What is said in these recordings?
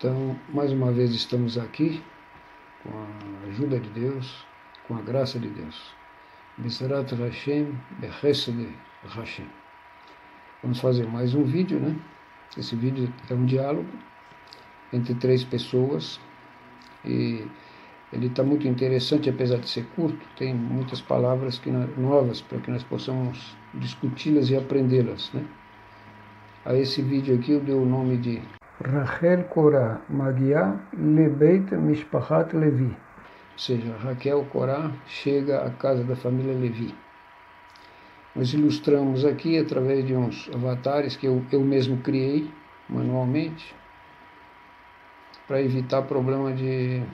Então, mais uma vez estamos aqui, com a ajuda de Deus, com a graça de Deus. Bisarat Hashem, Bechesed Hashem. Vamos fazer mais um vídeo, né? Esse vídeo é um diálogo entre 3 pessoas e ele está muito interessante, apesar de ser curto, tem muitas palavras novas para que nós possamos discuti-las e aprendê-las, né? A esse vídeo aqui eu dei o nome de Rachel Korah Magia Lebeit Mishpachat Levi, ou seja, Raquel Korah chega à casa da família Levi. Nós ilustramos aqui através de uns avatares que eu mesmo criei manualmente para evitar problema de,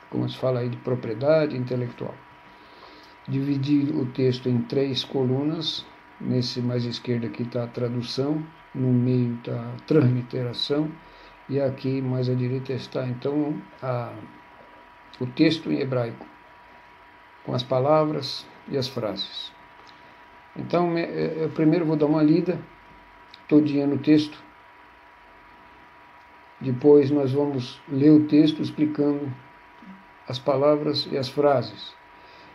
como se fala aí, de propriedade intelectual. Dividi o texto em 3 colunas. Nesse mais à esquerda aqui está a tradução, no meio está a transliteração e aqui mais à direita está então o texto em hebraico, com as palavras e as frases. Então eu primeiro vou dar uma lida todinha no texto, depois nós vamos ler o texto explicando as palavras e as frases.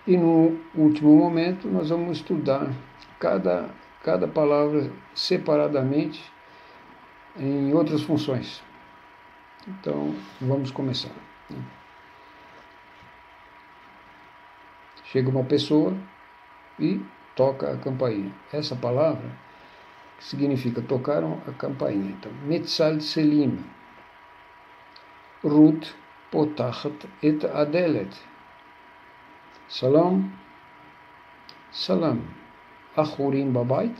E no último momento nós vamos estudar cada palavra separadamente em outras funções. Então, vamos começar. Chega uma pessoa e toca a campainha. Essa palavra significa tocaram a campainha. Então, Metzal Selim, Ruth Potachat et Adelet. Salam, salam. Achurim babait,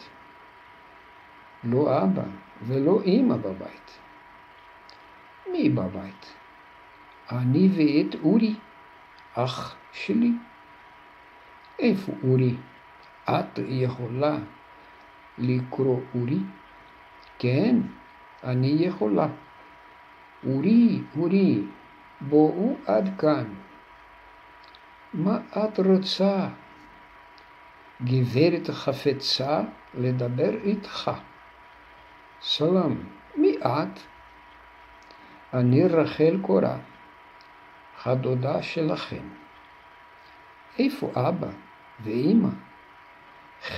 lo aba, velo ima babait. Mi babait. Ani ve'et Uri, ach sheli. Eifu Uri, at yechola likro Uri? Ken, ani yechola. Uri, bo'u ad kan. Ma at rotza. גברת חפצה לדבר איתך. שלום, מי את? אני רחל קורא, הדודה שלכם. איפה אבא ואמא?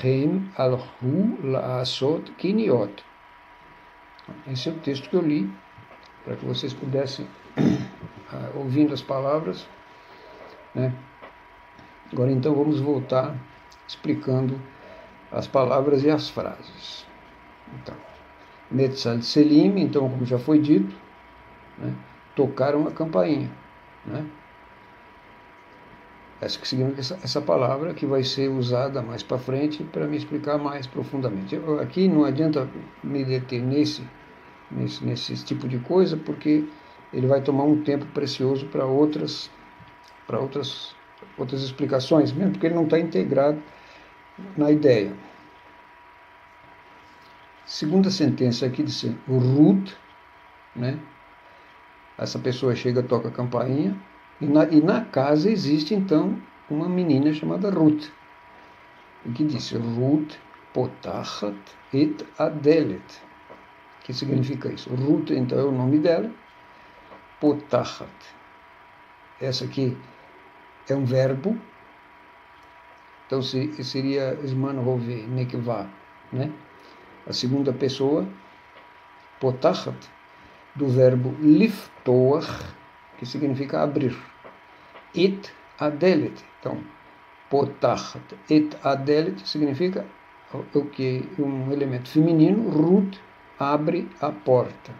הם הלכו לעשות קניות. Esse é o texto que eu li, para que vocês pudessem, ouvindo as palavras, né? Agora então vamos voltar explicando as palavras e as frases. Então, Metzal Selim, então, como já foi dito, né, tocaram a campainha, né? Essa que significa essa palavra que vai ser usada mais para frente para me explicar mais profundamente. Aqui não adianta me deter nesse tipo de coisa, porque ele vai tomar um tempo precioso para outras explicações, mesmo porque ele não está integrado na ideia. Segunda sentença aqui diz o Ruth, né? Essa pessoa chega, toca a campainha, e na casa existe então uma menina chamada Ruth, que diz Ruth Potachat et Adelet, que significa isso. Ruth então é o nome dela, Potachat, essa aqui é um verbo. Então seria Zman Hove Nekvah, né? A segunda pessoa, Potachat, do verbo liftoach, que significa abrir. Et Adelet. Então, Potachat et Adelet significa o que? Um elemento feminino. Ruth abre a porta.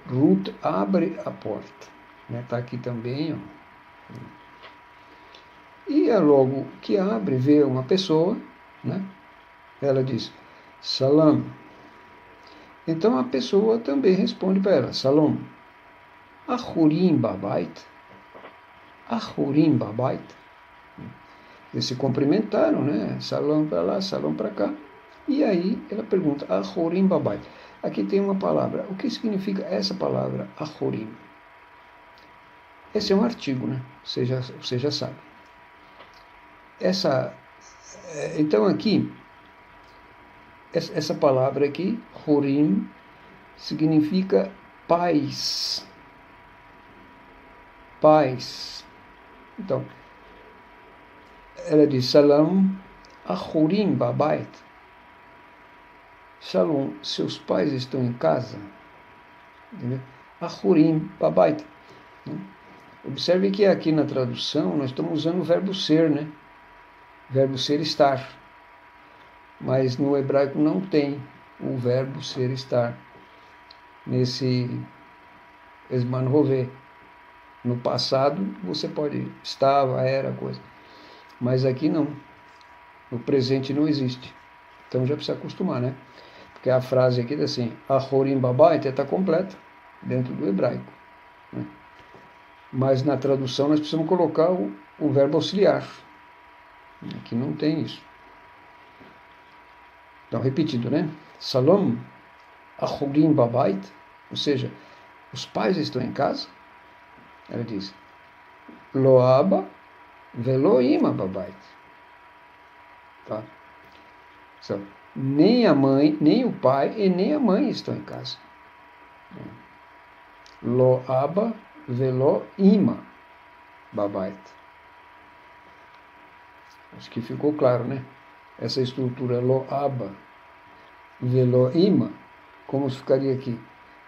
Ruth abre a porta. Está aqui também, ó. E é logo que abre, vê uma pessoa, né? Ela diz, salam. Então a pessoa também responde para ela, salam. Achurim babait. Achurim babait. Eles se cumprimentaram, né? Salam para lá, salam para cá. E aí ela pergunta, achurim babait. Aqui tem uma palavra. O que significa essa palavra, achurim? Esse é um artigo, né? Você já sabe. Então aqui, essa palavra aqui, Horim, significa pais. Pais. Então, ela diz, Salam achurim babait. Shalom, seus pais estão em casa. Entendeu? Achurim babait. Observe que aqui na tradução nós estamos usando o verbo ser, né? Verbo ser, estar. Mas no hebraico não tem o verbo ser, estar. Nesse Esman Rovê. No passado você pode, estava, era, coisa. Mas aqui não. No presente não existe. Então já precisa acostumar, né? Porque a frase aqui diz assim, Achorim Babait está completa dentro do hebraico. Né? Mas na tradução nós precisamos colocar o verbo auxiliar. Aqui não tem isso. Então, repetindo, né? Salom Achorim Babait, ou seja, os pais estão em casa. Ela diz, Lo Abba velo ima babait. Tá? Então, nem a mãe, nem o pai e nem a mãe estão em casa. Lo Abba velo ima babait. Acho que ficou claro, né? Essa estrutura Lo Abba velo ima, como ficaria aqui?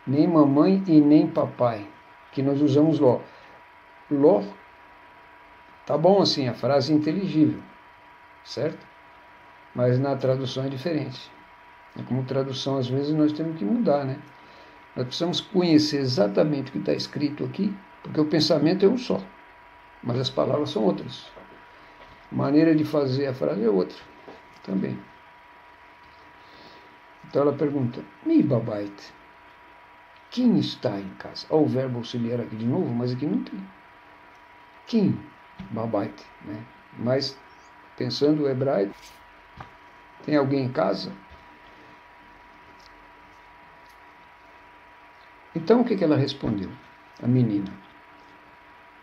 Nem mamãe e nem papai, que nós usamos Lo. Lo, tá bom assim, a frase é inteligível, certo? Mas na tradução é diferente. E como tradução, às vezes, nós temos que mudar, né? Nós precisamos conhecer exatamente o que está escrito aqui, porque o pensamento é um só, mas as palavras são outras. A maneira de fazer a frase é outra também. Então ela pergunta, Mi babait, quem está em casa? Olha o verbo auxiliar aqui de novo, mas aqui não tem. Quem? Babait, né? Mas, pensando o hebraico, tem alguém em casa? Então, o que ela respondeu? A menina.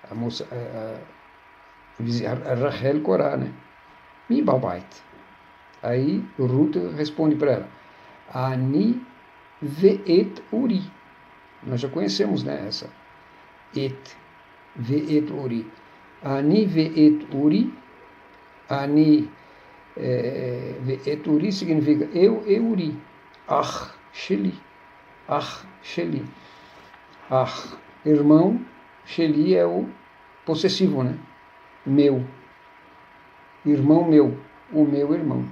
A moça, a Rachel Korah, né? Mi babait. Aí, o Ruth responde para ela, Ani ve'et uri. Nós já conhecemos, né, essa. Et, ve'et uri. Ani ve'et uri. Ani ve'et uri significa eu e uri. Ach, sheli. Ach, sheli. Ach, irmão. Sheli é o possessivo, né? Meu. Irmão meu. O meu irmão.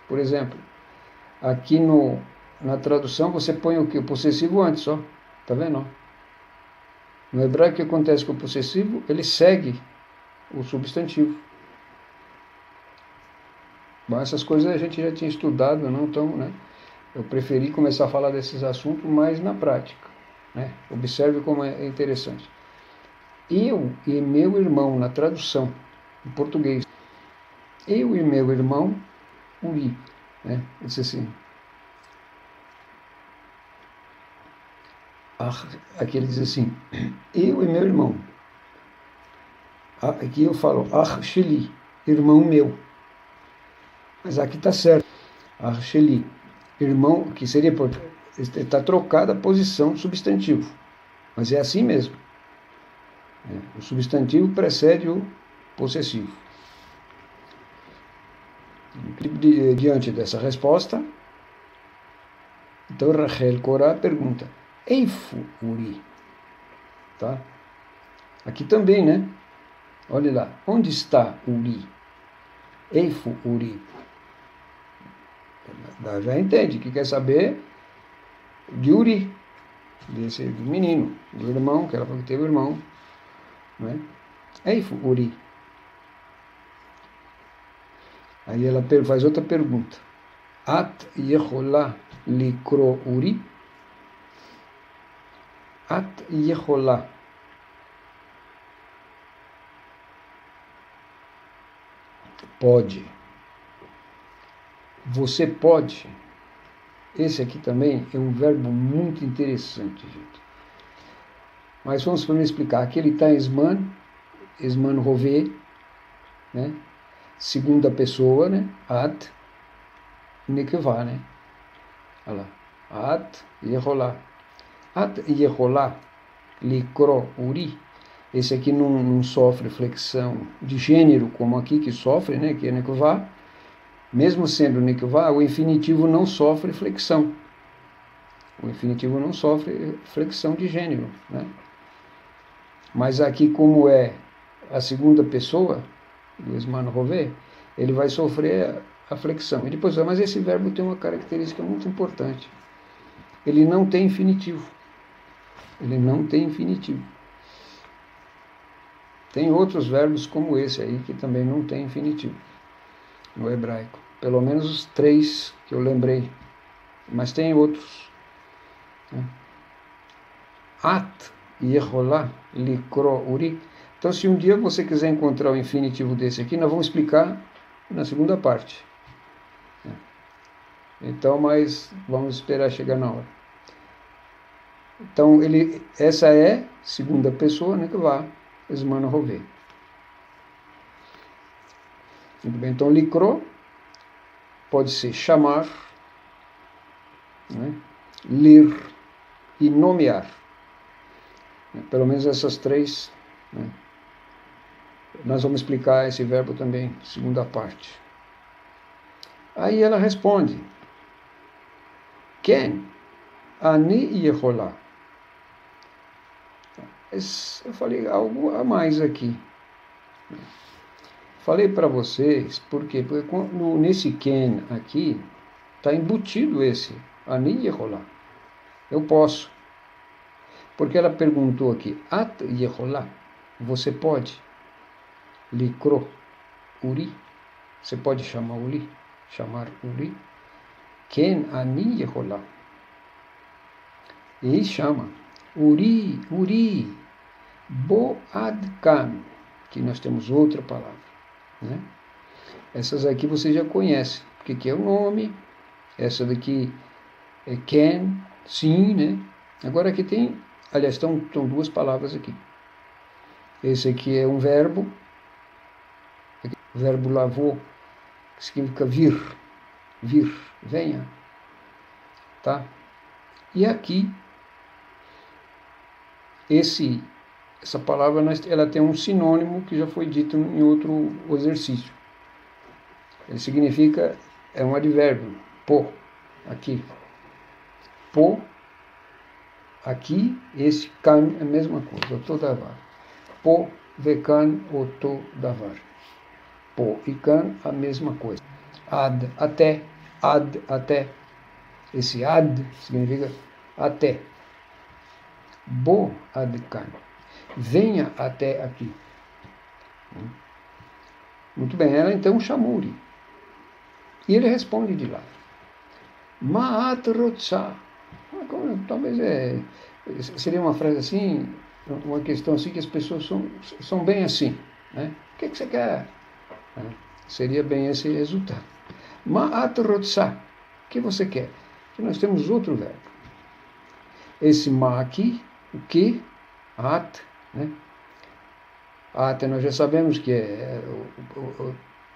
Por exemplo, aqui na tradução você põe o que? O possessivo antes, ó. Tá vendo? No hebraico, o que acontece com o possessivo? Ele segue o substantivo. Bom, essas coisas a gente já tinha estudado, não tão, né? Eu preferi começar a falar desses assuntos mais na prática, né? Observe como é interessante. Eu e meu irmão, na tradução, em português, eu e meu irmão, uri, né? Eu disse assim, aqui ele diz assim, eu e meu irmão. Aqui eu falo, Sheli, irmão meu. Mas aqui está certo, Sheli, irmão, que seria, está trocada a posição do substantivo. Mas é assim mesmo. O substantivo precede o possessivo. Diante dessa resposta, então Rachel Korah pergunta, Eifu uri? Tá? Aqui também, né? Olha lá, onde está Uri? Eifu uri? Já entende que quer saber de Uri, desse menino, do irmão, que ela falou que teve um irmão, né? Eifu uri? Aí ela faz outra pergunta. At yecholah likro uri? At yecholah. Pode. Você pode. Esse aqui também é um verbo muito interessante, gente. Mas vamos primeiro explicar. Aqui ele está em Esman Rovê, né? Segunda pessoa, né? At Nekevá, né? Olha lá. At Yeholá. At yeholá likro uri. Esse aqui não sofre flexão de gênero, como aqui que sofre, né, que é nekvá. Mesmo sendo nekvá, o infinitivo não sofre flexão. O infinitivo não sofre flexão de gênero, né? Mas aqui, como é a segunda pessoa do Esman Rovê, ele vai sofrer a flexão. E depois, mas esse verbo tem uma característica muito importante. Ele não tem infinitivo. Ele não tem infinitivo. Tem outros verbos como esse aí que também não tem infinitivo no hebraico. Pelo menos os 3 que eu lembrei. Mas tem outros. At yeholá likro uri. Então, se um dia você quiser encontrar o infinitivo desse aqui, nós vamos explicar na segunda parte. Então, mas vamos esperar chegar na hora. Então, essa é segunda pessoa, né, que vai Esman Rovê. Muito bem, então likro pode ser chamar, né, ler e nomear. Pelo menos essas 3, né? Nós vamos explicar esse verbo também, segunda parte. Aí ela responde, Ken ani yeholá. Eu falei algo a mais aqui. Falei para vocês, por quê? Porque nesse Ken aqui, está embutido esse ani yeholá. Eu posso. Porque ela perguntou aqui, at yeholá, você pode? Likro, uri, você pode chamar uri? Ken ani yeholá. E chama, uri, bo adkan, que nós temos outra palavra, né? Essas aqui você já conhece, porque aqui é o nome, essa daqui é ken, sim, né? Agora aqui tem, aliás, estão 2 palavras aqui. Esse aqui é um verbo, o verbo lavou, que significa vir, venha, tá? E aqui, essa palavra, ela tem um sinônimo que já foi dito em outro exercício. Ele significa, é um advérbio, pô, aqui. Pô, aqui, esse kan é a mesma coisa, otodavar. Pô, vekan, otodavar. Pô e kan, a mesma coisa. Ad, até. Esse ad significa até. Bo adkan. Venha até aqui. Muito bem, ela então chamou Uri. E ele responde de lá. Ma'at rotsa. Talvez seria uma frase assim, uma questão assim que as pessoas são bem assim, né? O que você quer? Seria bem esse resultado. Ma'at rotsa. O que você quer? Que nós temos outro verbo. Esse ma aqui, o que? At, né? At nós já sabemos que é o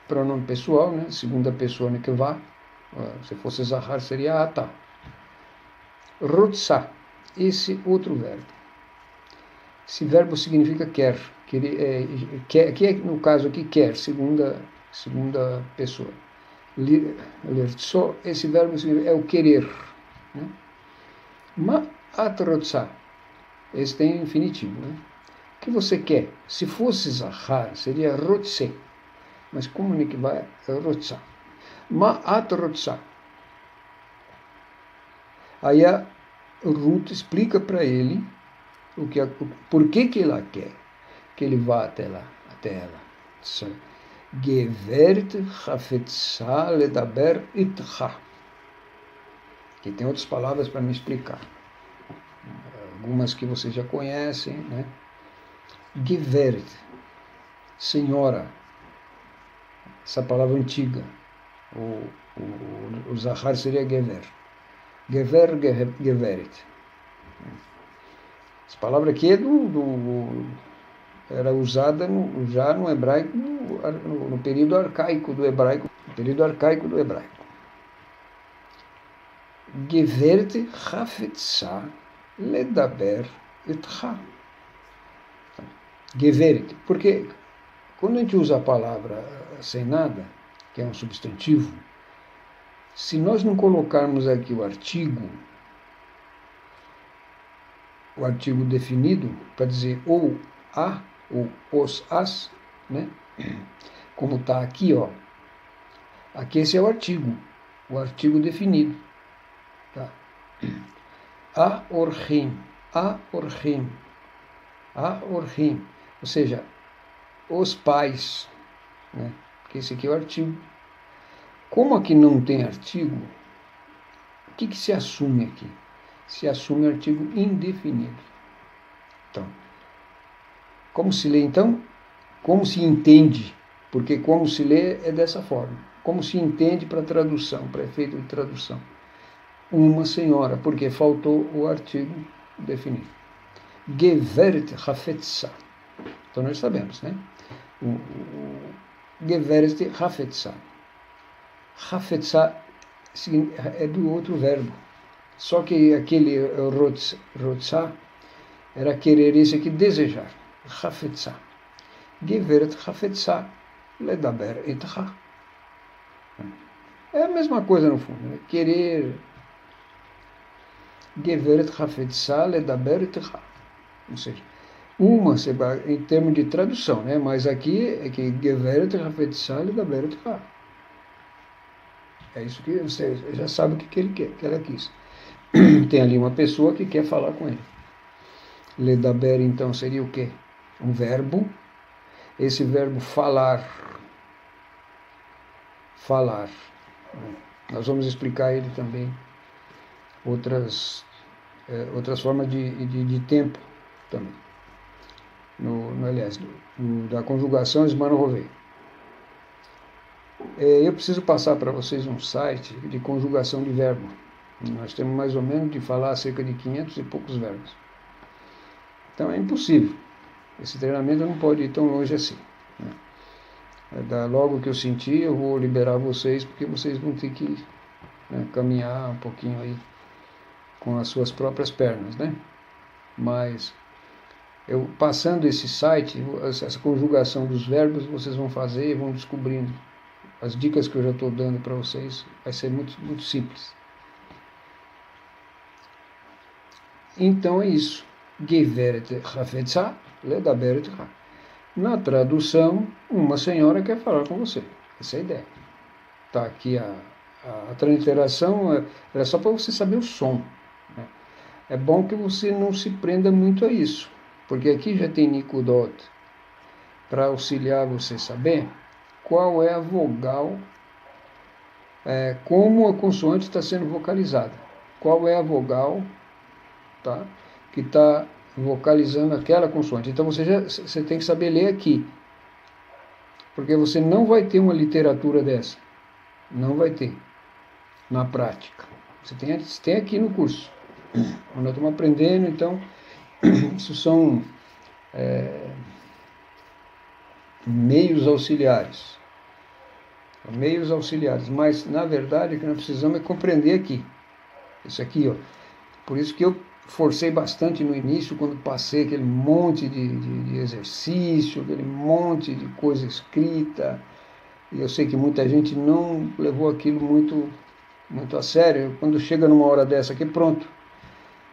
pronome pessoal, né? Segunda pessoa nekvá. Se fosse zahar seria ata. Rotsa, esse outro verbo. Esse verbo significa quer. Que no caso aqui quer, segunda pessoa. Só esse verbo é o querer. Né? Ma'at rotsa. Esse tem infinitivo. Né? O que você quer? Se fosse zahar, seria rotse. Mas como é que vai? Rotsa. Ma'at rotsa. Aí a Ruth explica para ele por que ela quer que ele vá até ela. Gevert hafetza ledaber itcha. Que tem outras palavras para me explicar. Algumas que vocês já conhecem, né? Gevert, senhora. Essa palavra antiga. O zahar seria gever. Geveret. Essa palavra aqui era usada já no hebraico, no período arcaico do hebraico. Gevert hafetza ledaber etcha. Geveret, porque quando a gente usa a palavra sem nada, que é um substantivo, se nós não colocarmos aqui o artigo definido, para dizer ou a, ou os, as, né? Como está aqui, ó. Aqui esse é o artigo definido. Tá? A orhim, ou seja, os pais, né? Porque esse aqui é o artigo. Como aqui não tem artigo, o que se assume aqui? Se assume artigo indefinido. Então, como se lê então? Como se entende? Porque como se lê é dessa forma. Como se entende para tradução, para efeito de tradução? Uma senhora, porque faltou o artigo definido. Geveret Hafetza. Então nós sabemos, né? O Geveret Hafetza. Hafetza é do outro verbo. Só que aquele Rotza era querer, esse aqui desejar. Hafetza. Geveret Hafetza ledaber etcha. É a mesma coisa no fundo, né? Querer. Geveret Hafetza ledaber etcha. Ou seja, uma, em termos de tradução, né? Mas aqui é que Geveret Hafetza ledaber etcha. É isso que você já sabe o que ele quer, que ela quis. Tem ali uma pessoa que quer falar com ele. Ledaber, então, seria o quê? Um verbo. Esse verbo falar. Falar. Nós vamos explicar ele também. Outras formas de tempo também. Aliás, da conjugação Esmano-Rovei. Eu preciso passar para vocês um site de conjugação de verbo. Nós temos mais ou menos de falar cerca de 500 e poucos verbos. Então é impossível. Esse treinamento não pode ir tão longe assim. Logo que eu sentir, eu vou liberar vocês, porque vocês vão ter que caminhar um pouquinho aí com as suas próprias pernas, né? Mas eu passando esse site, essa conjugação dos verbos, vocês vão fazer e vão descobrindo. As dicas que eu já estou dando para vocês vai ser muito, muito simples. Então é isso. Geveret Hafetza ledaber etcha. Na tradução, uma senhora quer falar com você. Essa é a ideia. Tá aqui a transliteração, é só para você saber o som. Né? É bom que você não se prenda muito a isso, porque aqui já tem Nikudot para auxiliar você a saber qual é a vogal, como a consoante está sendo vocalizada. Qual é a vogal, tá, que está vocalizando aquela consoante. Então você tem que saber ler aqui, porque você não vai ter uma literatura dessa. Não vai ter, na prática. Você tem aqui no curso. Nós estamos aprendendo, então, isso são meios auxiliares. Meios auxiliares, mas, na verdade, o que nós precisamos é compreender aqui. Isso aqui, ó. Por isso que eu forcei bastante no início, quando passei aquele monte de exercício, aquele monte de coisa escrita. E eu sei que muita gente não levou aquilo muito, muito a sério. Quando chega numa hora dessa aqui, pronto.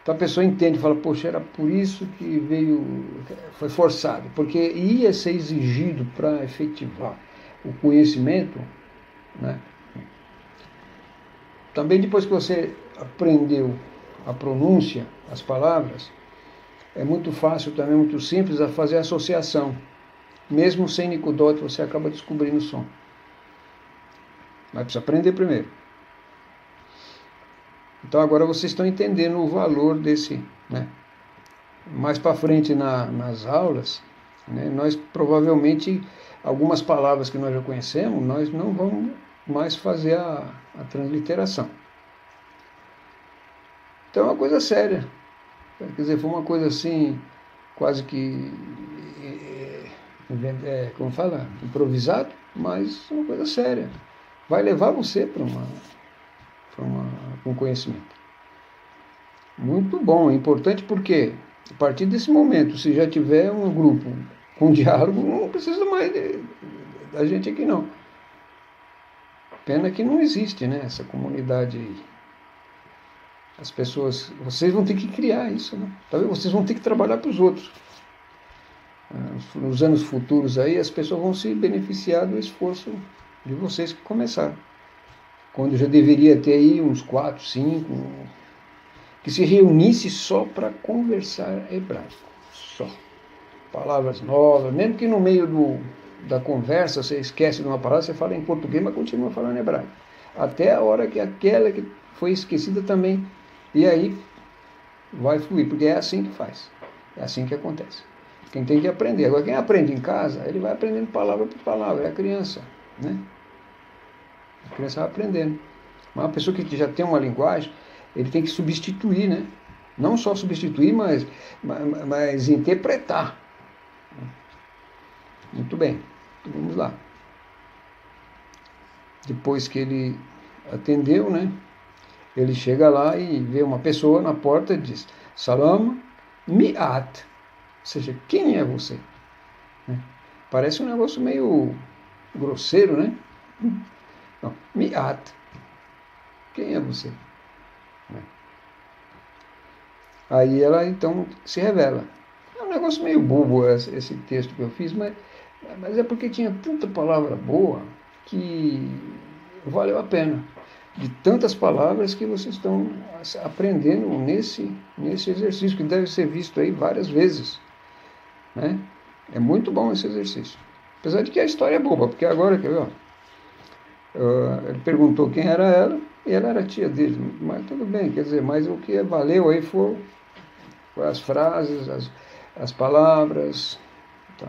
Então a pessoa entende, fala, poxa, era por isso que foi forçado. Porque ia ser exigido para efetivar o conhecimento, né? Também depois que você aprendeu a pronúncia, as palavras, é muito fácil também, muito simples a fazer a associação. Mesmo sem Nikudot, você acaba descobrindo o som. Mas precisa aprender primeiro. Então agora vocês estão entendendo o valor desse, né? Mais para frente nas aulas, né, nós provavelmente, algumas palavras que nós já conhecemos, nós não vamos mais fazer a transliteração. Então é uma coisa séria. Quer dizer, foi uma coisa assim, quase que, como fala, improvisado, mas uma coisa séria. Vai levar você para um conhecimento. Muito bom, importante porque a partir desse momento, se já tiver um grupo com diálogo, não precisa mais da gente aqui não. Pena que não existe, né, essa comunidade aí. As pessoas, vocês vão ter que criar isso, né? Talvez vocês vão ter que trabalhar para os outros. Nos anos futuros aí, as pessoas vão se beneficiar do esforço de vocês que começaram. Quando já deveria ter aí uns 4, 5, que se reunisse só para conversar hebraico. Só. Palavras novas, mesmo que no meio da conversa você esquece de uma palavra, você fala em português, mas continua falando hebraico. Até a hora que aquela que foi esquecida também. E aí vai fluir, porque é assim que faz. É assim que acontece. Quem tem que aprender. Agora, quem aprende em casa, ele vai aprendendo palavra por palavra. É a criança, né? A criança vai aprendendo. Mas uma pessoa que já tem uma linguagem, ele tem que substituir, né? Não só substituir, mas interpretar. Muito bem. Então, vamos lá. Depois que ele atendeu, né? Ele chega lá e vê uma pessoa na porta e diz: Salam mi'at. Ou seja, quem é você? Parece um negócio meio grosseiro, né? Não, mi'at. Quem é você? Aí ela então se revela. É um negócio meio bobo esse texto que eu fiz, mas é porque tinha tanta palavra boa que valeu a pena. De tantas palavras que vocês estão aprendendo nesse exercício, que deve ser visto aí várias vezes. Né? É muito bom esse exercício. Apesar de que a história é boba, porque agora, quer ver, ó, ele perguntou quem era ela, e ela era tia dele, mas tudo bem, quer dizer, mas o que valeu aí foi as frases, as palavras. Tá.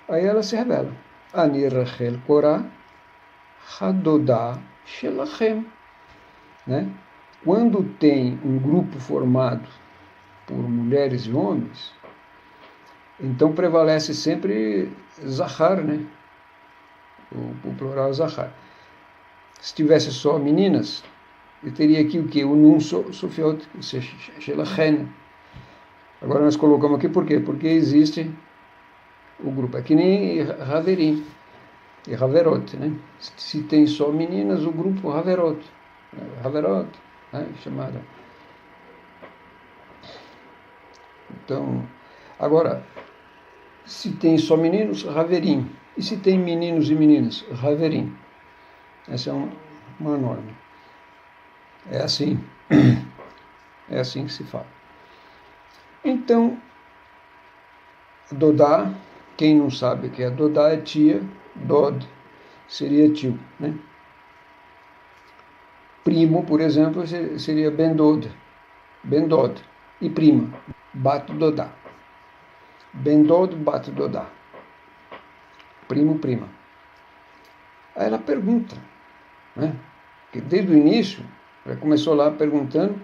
Aí ela se revela. Ani Rachel Korah Hadodá Shelachem. Né? Quando tem um grupo formado por mulheres e homens, então prevalece sempre Zahar, né? O plural Zahar. Se tivesse só meninas, eu teria aqui o quê? O Nun Sofiot, Shelachem. Agora nós colocamos aqui por quê? Porque existe o grupo. É que nem Haverim e Haverot, né? Se tem só meninas, o grupo Haverot. Haverot, né? Chamada. Então, agora, se tem só meninos, Haverim. E se tem meninos e meninas, Haverim. Essa é uma norma. É assim. É assim que se fala. Então, Dodá, quem não sabe o que é Dodá, é tia, Dod seria tio, né? Primo, por exemplo, seria Bendod, e prima, Bat Dodá. Bendod, Bat Dodá. Primo, prima. Aí ela pergunta, né? Porque desde o início, ela começou lá perguntando,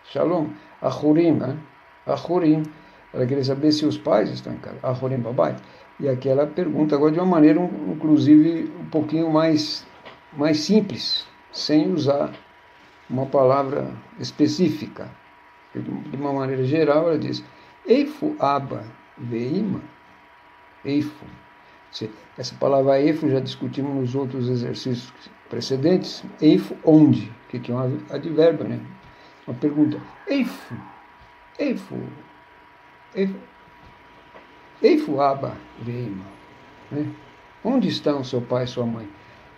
Shalom, Ahurim, né? Ahurim. Ela queria saber se os pais estão em casa. Ahurim Babai. E aqui ela pergunta agora de uma maneira, inclusive, um pouquinho mais simples, sem usar uma palavra específica. De uma maneira geral, ela diz, Eifu Abba Veima. Eifu. Essa palavra Eifu já discutimos nos outros exercícios precedentes. Eifu, onde? Que é um advérbio, né? Uma pergunta. Eifu. Eifu. Eifu. Eifu Abba Veima. Né? Onde estão seu pai e sua mãe?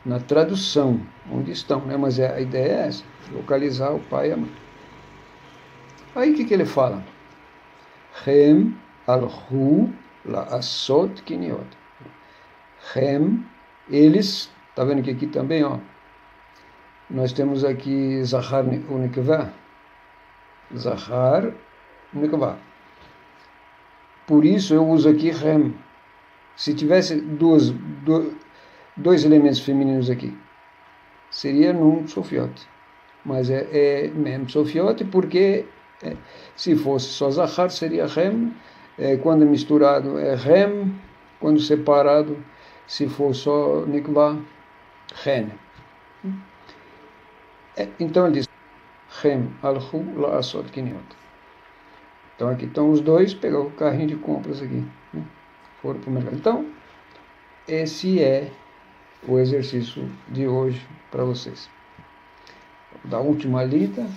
Na tradução, onde estão, né? Mas a ideia é essa, localizar o pai e a mãe. Aí o que ele fala? Hem alhu la'asot kiniot. Hem, eles, tá vendo que aqui também, ó, nós temos aqui Zahar Unikvah. Zahar Unikvah. Por isso eu uso aqui Hem. Se tivesse dois elementos femininos aqui, seria Nun Sofiot. Mas é Mem Sofiot porque se fosse só Zahar seria Hem, quando misturado é Hem, quando separado, se for só Nikvah, Hen. Então ele diz, Chem alchu la'asot kiniot. Então aqui estão os dois, pegar o carrinho de compras aqui, né? Foram para o mercado. Então, esse é o exercício de hoje para vocês. Da última lida,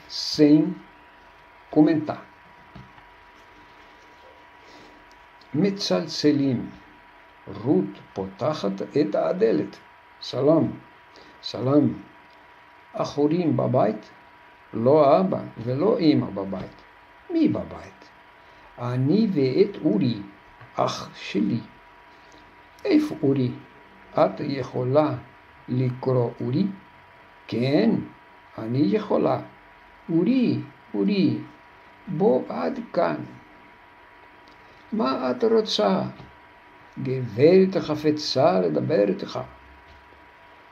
sem comentar. Metzalzelim, Ruth potachat et adelet. Salam, salam. Achorim babait, lo aba velo ima babait. Mi babait. Ani ve'et uri, ach sheli. איפה אורי? את יכולה לקרוא אורי? כן, אני יכולה. אורי, אורי, בוא עד כאן. מה את רוצה? גברת חפצה לדבר איתך.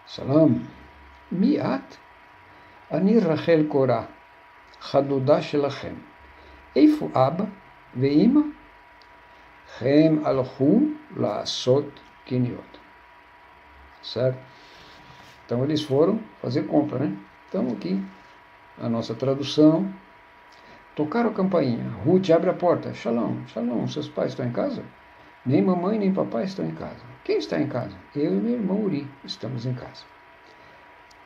שלום, מי את? אני רחל קורא, חדודה שלכם. איפה אבא ואמא? הם הלכו לעשות quiniot. Certo? Então eles foram fazer compra, né? Então aqui, a nossa tradução. Tocaram a campainha. Ruth abre a porta. Shalom, shalom, seus pais estão em casa? Nem mamãe nem papai estão em casa. Quem está em casa? Eu e meu irmão Uri estamos em casa.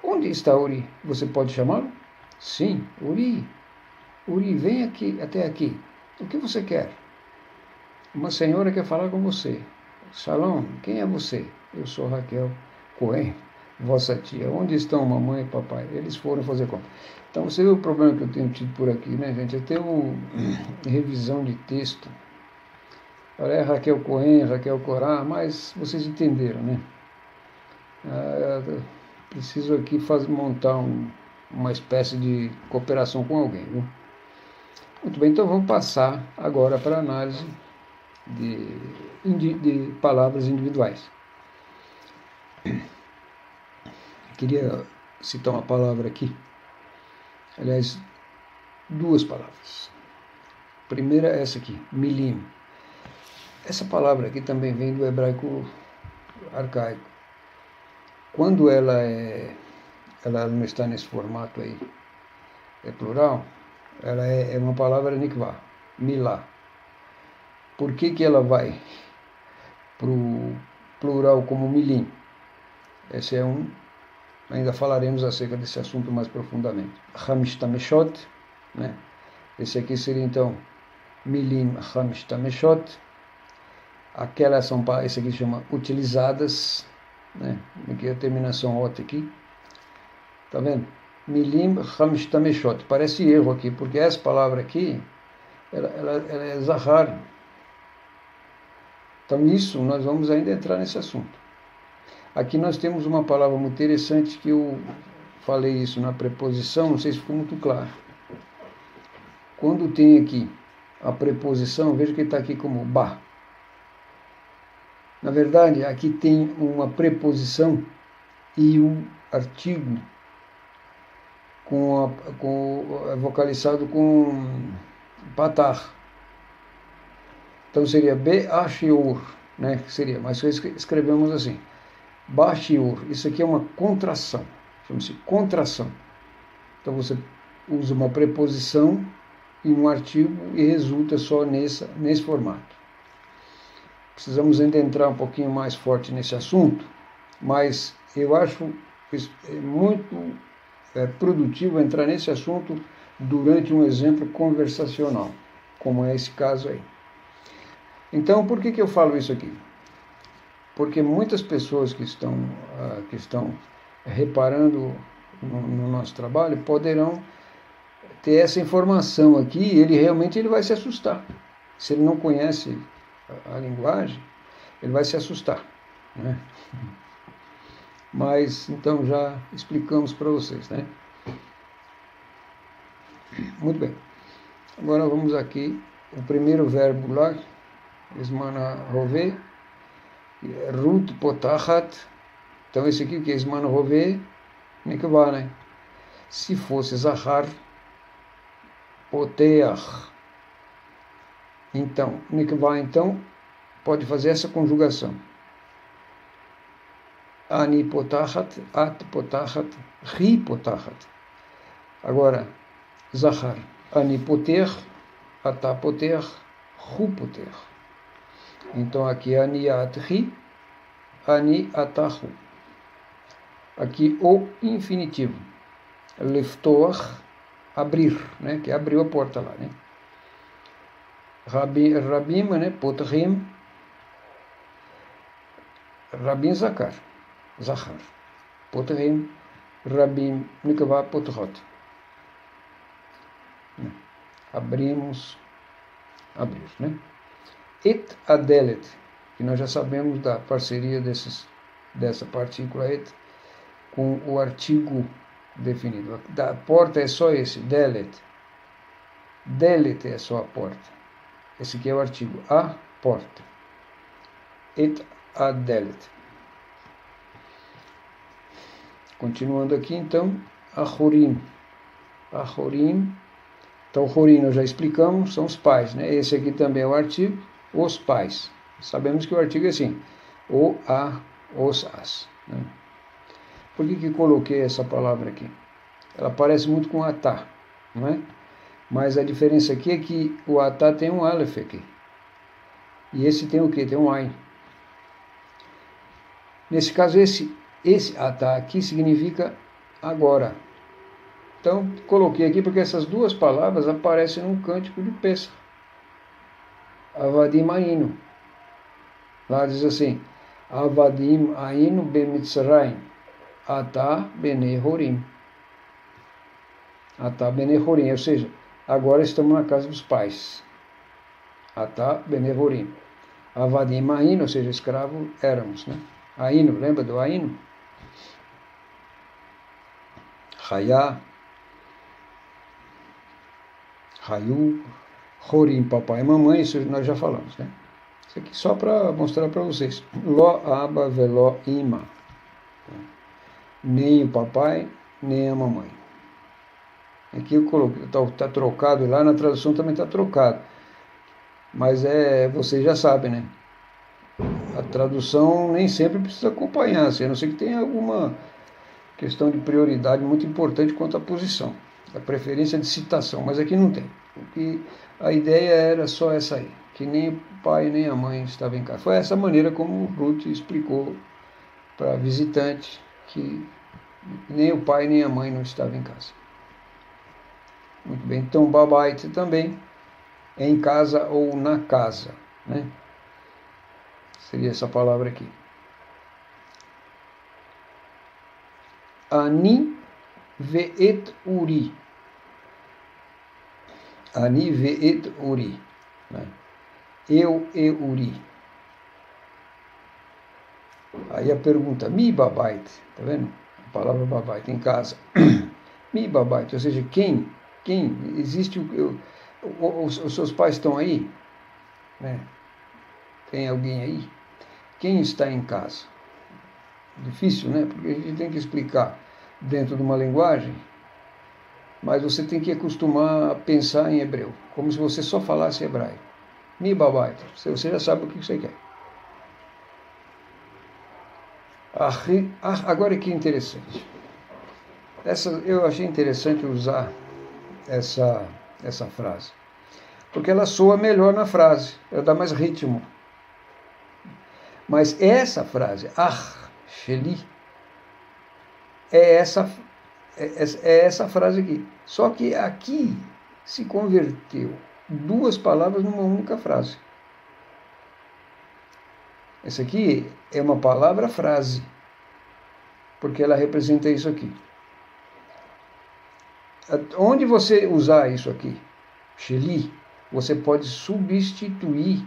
Onde está Uri? Você pode chamá-lo? Sim, Uri. Uri, vem aqui, até aqui. O que você quer? Uma senhora quer falar com você. Shalom, quem é você? Eu sou Raquel Cohen, vossa tia. Onde estão mamãe e papai? Eles foram fazer compra. Então, você vê o problema que eu tenho tido por aqui, né, gente? Eu tenho revisão de texto. É Raquel Cohen, Raquel Corá, mas vocês entenderam, né? Preciso aqui montar uma espécie de cooperação com alguém, viu? Muito bem, então vamos passar agora para a análise de palavras individuais. Queria citar uma palavra aqui, aliás, duas palavras. A primeira é essa aqui, milim. Essa palavra aqui também vem do hebraico arcaico. Quando ela não está nesse formato aí, é plural, ela é uma palavra nikvá, milá. Por que ela vai para o plural como milim? Esse é ainda falaremos acerca desse assunto mais profundamente. Hamishtameshot, né? Esse aqui seria então milim hamishtameshot. Esse aqui chama utilizadas, né? Aqui a terminação ot aqui. Tá vendo? Milim hamishtameshot. Parece erro aqui, porque essa palavra aqui, ela é zahar. Então, isso, nós vamos ainda entrar nesse assunto. Aqui nós temos uma palavra muito interessante que eu falei isso na preposição, não sei se ficou muito claro. Quando tem aqui a preposição, veja que está aqui como ba. Na verdade, aqui tem uma preposição e um artigo vocalizado com patar. Então seria be-a-shiur, né? Seria, mas escrevemos assim, ba-shiur. Isso aqui é uma contração, chama-se contração. Então você usa uma preposição e um artigo e resulta só nesse formato. Precisamos ainda entrar um pouquinho mais forte nesse assunto, mas eu acho muito produtivo entrar nesse assunto durante um exemplo conversacional, como é esse caso aí. Então, por que eu falo isso aqui? Porque muitas pessoas que estão reparando no nosso trabalho poderão ter essa informação aqui e ele vai se assustar. Se ele não conhece a linguagem, ele vai se assustar, né? Mas, então, já explicamos para vocês, né? Muito bem. Agora vamos aqui, o primeiro verbo lá, Esmana Rové, Ruth Potachat. Então esse aqui que é Esmana Rové, Nikvá, né? Se fosse Zahar, Poteach. Então, Nikvá, então, pode fazer essa conjugação. Ani Potachat, At Potachat, Ri Potachat. Agora, Zahar. Ani poter, ata poter, hu poter. Então aqui é ani atri, ani atahu. Aqui o infinitivo. Liftoach, abrir, né? Que abriu a porta lá, né? Rabim, né? Potrim, Rabim Zahar. Potrim, Rabim Nikva Potrot. Abrimos, abrir, né? Et adelet, que nós já sabemos da parceria dessa partícula et com o artigo definido. Da porta é só esse, delet. Delet é só a porta. Esse aqui é o artigo, a porta. Et adelet. Continuando aqui, então, Achorim. Achorim. Então, Horim nós já explicamos, são os pais, né? Esse aqui também é o artigo, os pais. Sabemos que o artigo é assim, o, a, os, as. Né? Por que coloquei essa palavra aqui? Ela parece muito com atá, não é? Mas a diferença aqui é que o atá tem um aleph aqui. E esse tem o quê? Tem um ain. Nesse caso, esse atá aqui significa agora. Então, coloquei aqui porque essas duas palavras aparecem num cântico de Pesach. Avadim Ainu. Lá diz assim, Avadim Ainu Bemitzrayim, Atá Bene Horim. Atá Bene Horim, ou seja, agora estamos na casa dos pais. Atá Bene Horim. Avadim Ainu, ou seja, escravo éramos, né? Ainu, lembra do Ainu? Hayá. Rayu, Horim, papai e mamãe, isso nós já falamos, né? Isso aqui só para mostrar para vocês. Lo, aba, veló, ima. Nem o papai, nem a mamãe. Aqui eu coloquei, está trocado, lá na tradução também está trocado. Mas vocês já sabem, né? A tradução nem sempre precisa acompanhar, assim, a não ser que tenha alguma questão de prioridade muito importante quanto à posição. A preferência de citação, mas aqui não tem. Porque a ideia era só essa aí, que nem o pai nem a mãe estavam em casa. Foi essa maneira como o Ruth explicou para a visitante que nem o pai nem a mãe não estavam em casa. Muito bem, então babait também é em casa ou na casa, né? Seria essa palavra aqui. Ani ve'et uri. Ani ve'et uri. Né? Eu e uri. Aí a pergunta, mi babait, tá vendo? A palavra babait, em casa. Mi babait, ou seja, quem? Existe os seus pais estão aí? Né? Tem alguém aí? Quem está em casa? Difícil, né? Porque a gente tem que explicar dentro de uma linguagem, mas você tem que acostumar a pensar em hebreu, como se você só falasse hebraico. Mi babait, você já sabe o que você quer. Agora que interessante. Eu achei interessante usar essa frase, porque ela soa melhor na frase, ela dá mais ritmo. Mas essa frase, Sheli, é essa frase aqui. Só que aqui se converteu duas palavras numa única frase. Essa aqui é uma palavra-frase, porque ela representa isso aqui. Onde você usar isso aqui, Sheli, você pode substituir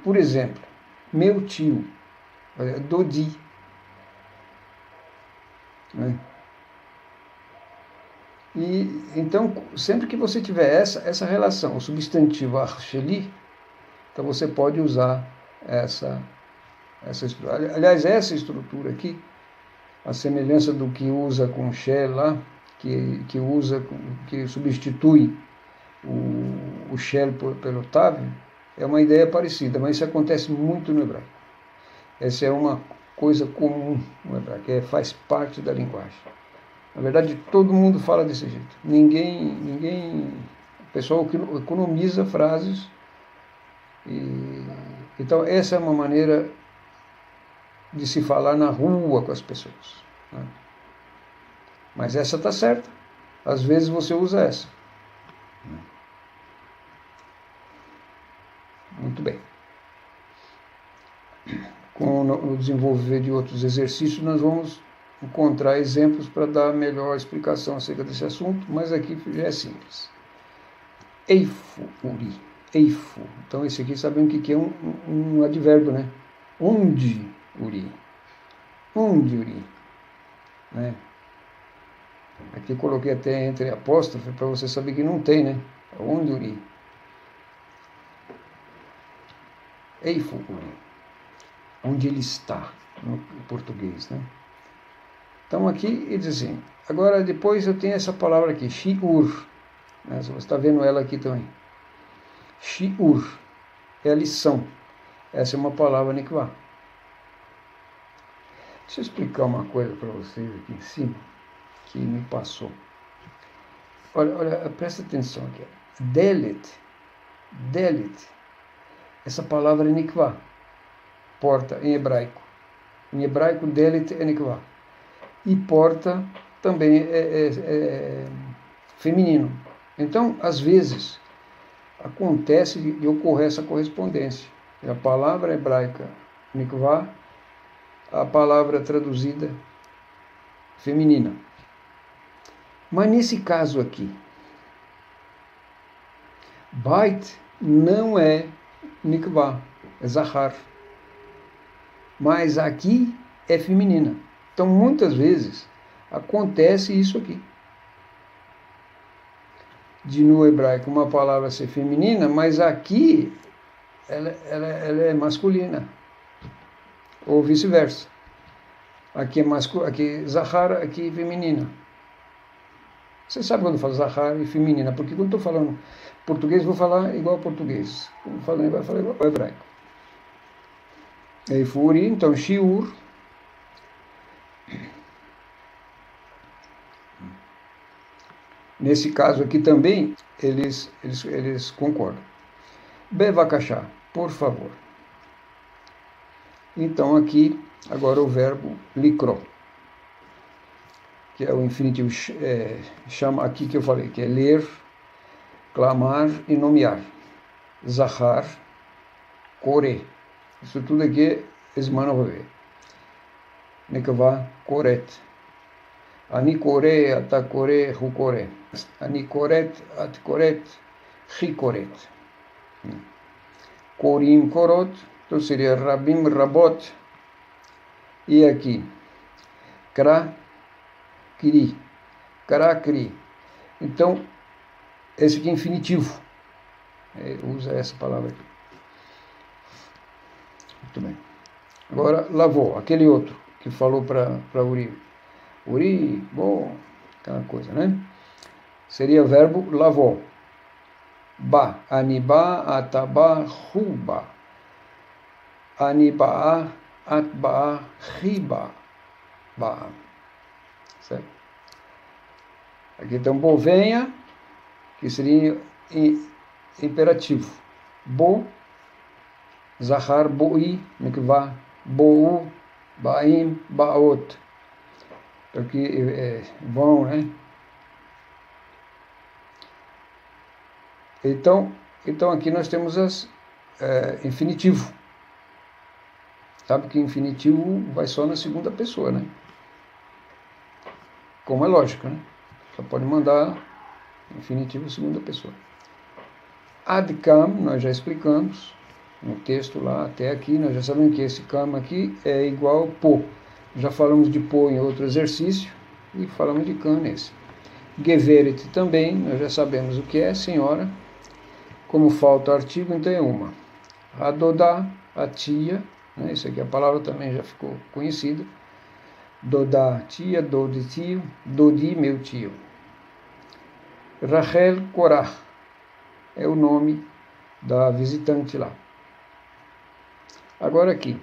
por exemplo, meu tio, Dodi. Né? E então, sempre que você tiver essa relação, o substantivo Sheli, então você pode usar essa estrutura. Aliás, essa estrutura aqui, a semelhança do que usa com Shel lá, que substitui o Shel pelo Tav, é uma ideia parecida, mas isso acontece muito no hebraico. Essa é uma coisa comum no hebraico, faz parte da linguagem. Na verdade, todo mundo fala desse jeito. O pessoal economiza frases. Então, essa é uma maneira de se falar na rua com as pessoas, né? Mas essa está certa. Às vezes você usa essa. Muito bem. Com o desenvolver de outros exercícios, nós vamos encontrar exemplos para dar melhor explicação acerca desse assunto, mas aqui já é simples. Eifu, uri. Eifu. Então, esse aqui sabemos o que é um advérbio, né? Onde, uri. Onde, uri. Né? Aqui coloquei até entre apóstrofe para você saber que não tem, né? Onde, uri. Eifu, uri. Onde ele está, no português, né? Então aqui ele diz assim, agora depois eu tenho essa palavra aqui, shiur, né? Você está vendo ela aqui também. Shiur é a lição. Essa é uma palavra nikvá. Deixa eu explicar uma coisa para vocês aqui em cima, que me passou. Olha, presta atenção aqui. Delet. Essa palavra é nikvá. Porta em hebraico. Em hebraico, delet é nikvá. E porta também é feminino. Então, às vezes, acontece de ocorrer essa correspondência. A palavra hebraica nikvá, a palavra traduzida feminina. Mas nesse caso aqui, bait não é nikvá, é zahar. Mas aqui é feminina. Então, muitas vezes, acontece isso aqui. De no hebraico uma palavra ser feminina, mas aqui ela é masculina. Ou vice-versa. Aqui é aqui zahar, aqui é feminina. Você sabe quando eu falo zahar e feminina, porque quando estou falando português, vou falar igual português. Quando falo hebraico, vou falar igual hebraico. Eifuri, então, shiur. Nesse caso aqui também, eles concordam. Bevakashá, por favor. Então aqui, agora o verbo likro, que é o infinitivo, chama aqui que eu falei, que é ler, clamar e nomear. Zahar, kore. Isso tudo aqui é Zmanové. Nekvá, koret. Ani kore, ata kore, hu kore. Ani koret, at koret, hi koret. Korim, korot. Então seria rabim, rabot. E aqui, kra, kri. Kra, kri. Então, esse aqui é infinitivo. Usa essa palavra aqui. Muito bem. Agora, lavou. Aquele outro que falou para Uri. Uri, bom, aquela coisa, né? Seria o verbo lavou. Ba, anibá, atabá, ruba. Anibá, atbá, riba. Ba. Certo? Aqui então, bo, venha, que seria imperativo. Bo, zahar, boi, mikvá, bou, baim, baot. Aqui vão, né? Então aqui nós temos infinitivo. Sabe que infinitivo vai só na segunda pessoa, né? Como é lógico, né? Só pode mandar infinitivo segunda pessoa. Adkam, nós já explicamos no texto lá, até aqui, nós já sabemos que esse kam aqui é igual po. Já falamos de po em outro exercício e falamos de kam nesse. Geveret também, nós já sabemos o que é, senhora. Como falta o artigo, então é uma. Adodá, a tia, né? Isso aqui a palavra também já ficou conhecida. Dodá, tia, dodi, tio, dodi, meu tio. Rachel Korah é o nome da visitante lá. Agora aqui.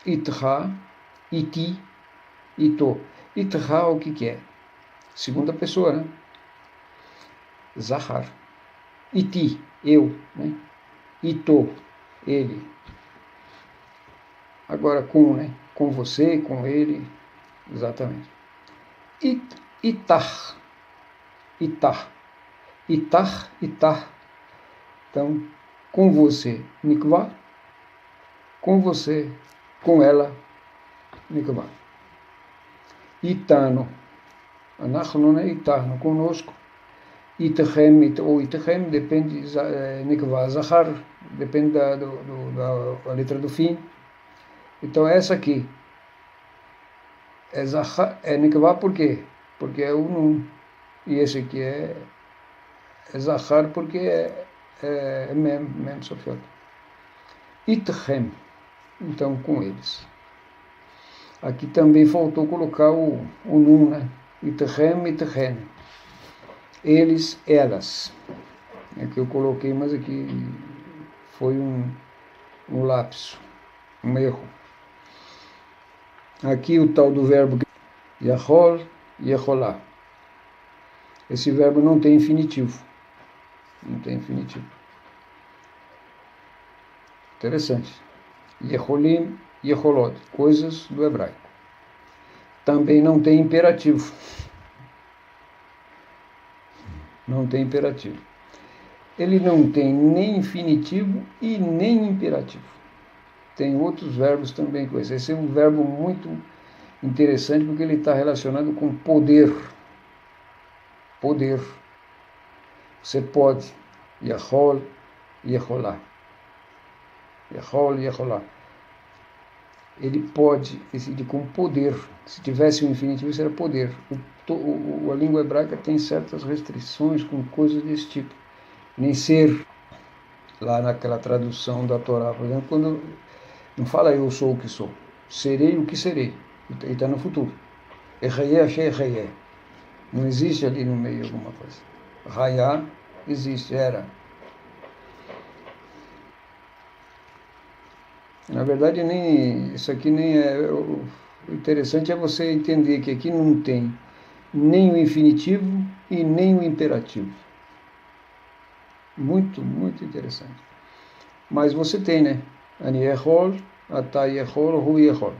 Itra, iti, ito. Itra, o que é? Segunda pessoa, né? Zahar. Iti, eu, né? Ito, ele. Agora com, né? Com você, com ele, exatamente. Itar, itar, itar, itar. Então, com você, nikvá. Com você, com ela, nikvá. Itano, anachno, né? Itarno, conosco. Itachem, ou Itachem, depende, nikvá, zahar, depende da letra do fim. Então, essa aqui é nikvá por quê? Porque é o nun. E esse aqui é zahar porque é mem sofiot. Itchem, então com eles. Aqui também faltou colocar o nun, né? Itchem, itchem. Eles, elas. Aqui eu coloquei, mas aqui foi um lapso, um erro. Aqui o tal do verbo yachol, yecholá. Esse verbo não tem infinitivo. Não tem infinitivo. Interessante. Yecholim, yecholot, coisas do hebraico. Também não tem imperativo. Não tem imperativo. Ele não tem nem infinitivo e nem imperativo. Tem outros verbos também com esse. Esse é um verbo muito interessante porque ele está relacionado com poder. Poder. Você pode. Yachol, yecholá. Yachol, yecholá. Ele pode, com poder. Se tivesse um infinitivo, isso era poder. A língua hebraica tem certas restrições com coisas desse tipo. Nem ser, lá naquela tradução da Torá, por exemplo, quando não fala eu sou o que sou. Serei o que serei. E está no futuro. Errei, achei, errei. Não existe ali no meio alguma coisa. Raiá existe, era. Na verdade, isso aqui nem é... O interessante é você entender que aqui não tem nem o infinitivo e nem o imperativo. Muito, muito interessante. Mas você tem, né? Ani yechol, ata yechol, hu yechol.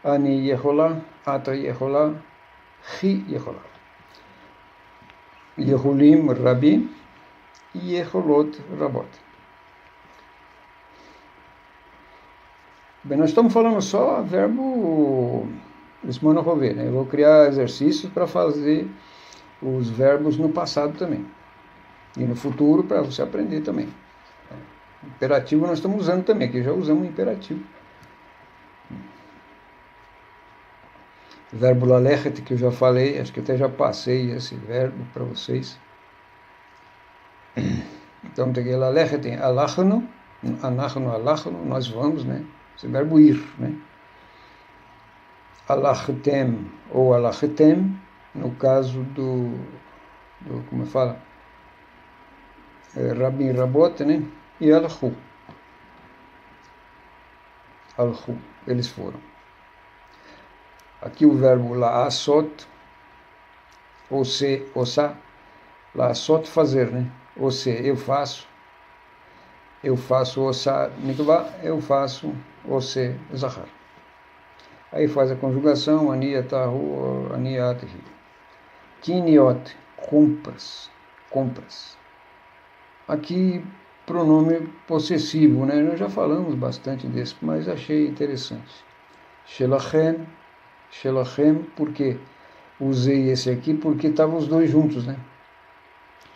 Ani yecholá, ata yecholá, hi yecholá. Yeholim, rabim, e yecholot, rabot. Bem, nós estamos falando só verbo esmonohovê, né? Eu vou criar exercícios para fazer os verbos no passado também. E no futuro para você aprender também. Imperativo nós estamos usando também, aqui já usamos imperativo. Verbo lalechet, que eu já falei, acho que até já passei esse verbo para vocês. Então tem que lalechet, tem alachno, alachno, nós vamos, né? Esse verbo ir, né? Alachtem ou alachetem, no caso do como fala? Rabin Rabot, né? E alchu. Alchu, eles foram. Aqui o verbo laasot, ou se, osa, laasot, fazer, né? Ou se, eu faço osa, nikvá, eu faço, ou se, zahar. Aí faz a conjugação, aniatahu, aniatahi. Kiniot, compras. Aqui, pronome possessivo, né? Nós já falamos bastante desse, mas achei interessante. Shelachem, porque usei esse aqui porque estavam os dois juntos, né?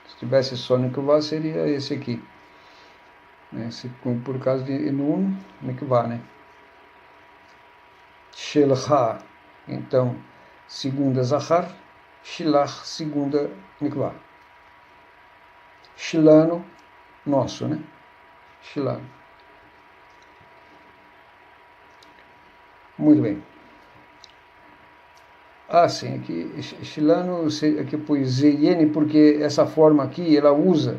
Se tivesse só nikvá, seria esse aqui. Por causa de nun, nikvá, né? Shelcha, então, segunda zahar, shilach, segunda nikvá. Shilano, nosso, né? Shilano. Muito bem. Sim, aqui, Shilano, aqui eu pus Zeyene, porque essa forma aqui, ela usa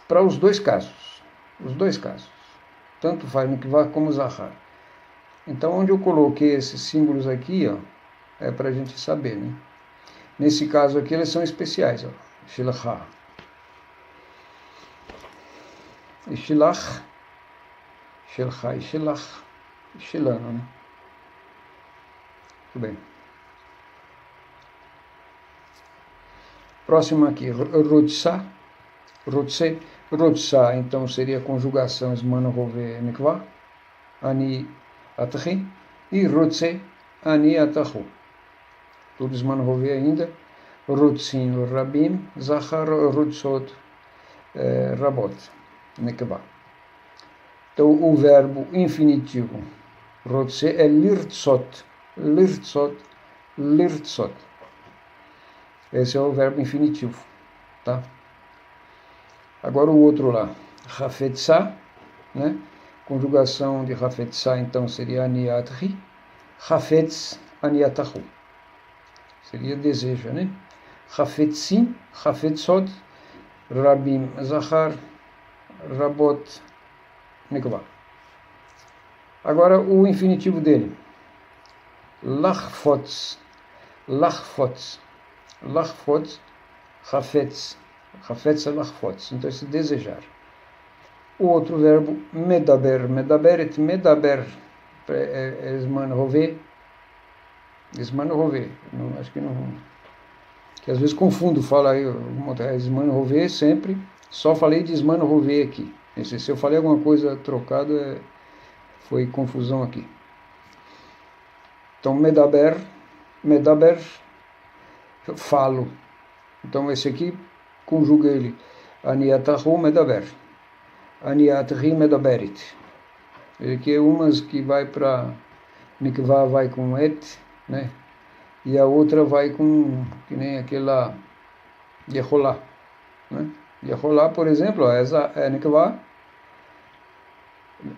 para os dois casos. Os dois casos. Tanto faz Nikvá como Zahar. Então, onde eu coloquei esses símbolos aqui, ó, é para a gente saber, né? Nesse caso aqui, eles são especiais, ó. Shilachá. E Shilach, Shilachá e Shilach, Shilano, né? Muito bem. Próximo aqui, Rutsa. Rutse. Rutsa, então, seria a conjugação Zman Hove Nikva, Ani Atachi, e Rutse, Ani Atahu. Tudo Zman Hove ainda. Rutsin, Rabim, Zachar, Rutsot, Rabot, Nikva. Então, o verbo infinitivo, Rutse, é Lirtsot, Lirtsot, Lirtsot. Esse é o verbo infinitivo, tá? Agora o outro lá, Hafetzah, né? Conjugação de Hafetzah, então, seria Aniatri, Hafetz, Aniatahu. Seria deseja, né? Hafetzin, Hafetzot, Rabim, Zachar, Rabot, Nikva. Agora o infinitivo dele, Lachfotz, Lachfotz, Lachfotz, Hafetz, Hafetz é Lachfotz, então esse desejar. O outro verbo, Medaber, Medaberet, Medaber, é Zman Hove, Zman Hove, acho que não, que às vezes confundo, fala aí, Zman Hove sempre, só falei de Zman Hove aqui. Se eu falei alguma coisa trocada, foi confusão aqui. Então, Medaber, Medaber, falo. Então, esse aqui, conjuga ele. Aniatahu Medaber. Aniatri Medaberit. Ele aqui é umas que vai para Nikvah, vai com et, né? E a outra vai com, que nem aquela Yeholá, né? Yeholá, por exemplo, essa é Nikvah,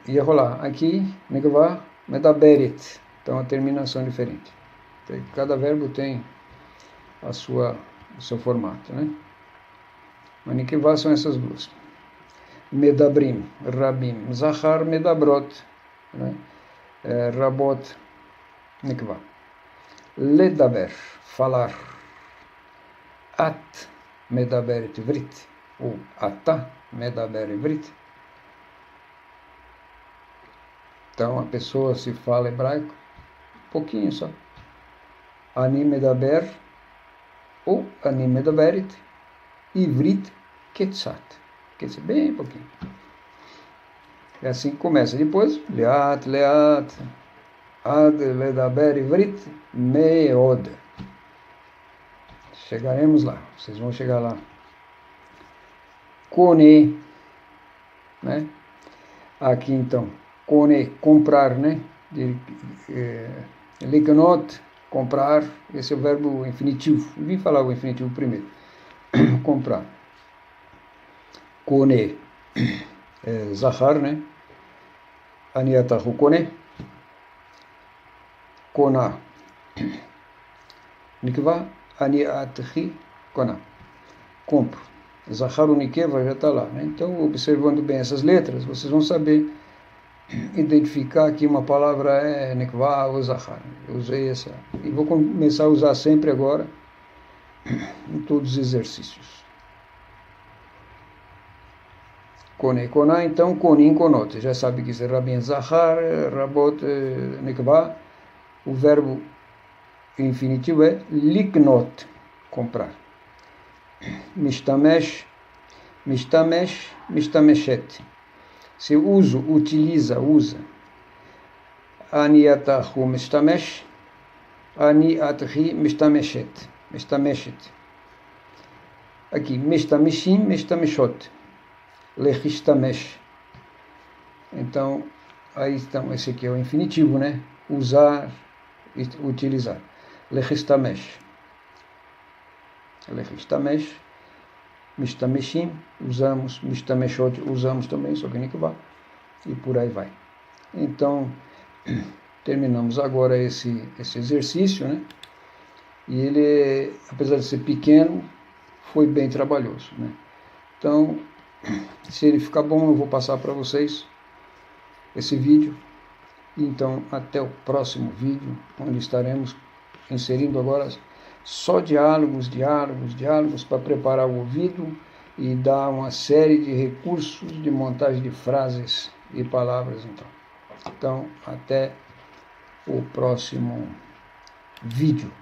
Yeholá. Aqui, Nikvah, Medaberit. Então, a terminação é diferente. Cada verbo tem o seu formato, né? Mas Nikvah são essas duas. Medabrim, Rabim, Zachar, Medabrot, né? Rabot, Nikvah. Ledaber, falar. At, Medaberet, Vrit, ou Atá, Medaber, Vrit. Então, a pessoa se fala hebraico, pouquinho só. Ani Medaber, ou Ani Medaberit, Ivrit, Ketzat. Ketzat, bem pouquinho. É assim que começa. Depois, Leat, Leat, Ad, Ledaber, Ivrit, Meod. Chegaremos lá, vocês vão chegar lá. Kone, né? Aqui então, Kone, comprar, né? Liknot, comprar, esse é o verbo infinitivo. Eu vim falar o infinitivo primeiro. Comprar. Kone, Zahar, né? Aniatahu Kone. Kona. Nikva, Aniatahi Kona. Compro. Zahar Unikeva já está lá, né? Então, observando bem essas letras, vocês vão saber identificar que uma palavra é Nikva ou Zahar. Eu usei essa. E vou começar a usar sempre agora em todos os exercícios. Kone, Kona, então, Konim, Konot. Já sabe que isso é Rabin, Zahar, Rabot, Nikva. O verbo infinitivo é Liknot, comprar. Mishtamesh, Mishtamesh, Mishtameshet. Se uso, utiliza, usa. Aniatahu Mishtamesh, Aniatri Mishtameshet. Mishtameshet. Aqui, Mishtameshim, Mishtameshot. Lechistamesh. Então, aí então, esse aqui é o infinitivo, né? Usar, utilizar. Lechistamesh. Lechistamesh. Mishtameshim, usamos. Mishtameshot, usamos também, só que Nikvah. E por aí vai. Então, terminamos agora esse exercício, né? E ele, apesar de ser pequeno, foi bem trabalhoso, né? Então, se ele ficar bom, eu vou passar para vocês esse vídeo. Então, até o próximo vídeo, onde estaremos inserindo agora só diálogos para preparar o ouvido e dar uma série de recursos de montagem de frases e palavras. Então, até o próximo vídeo.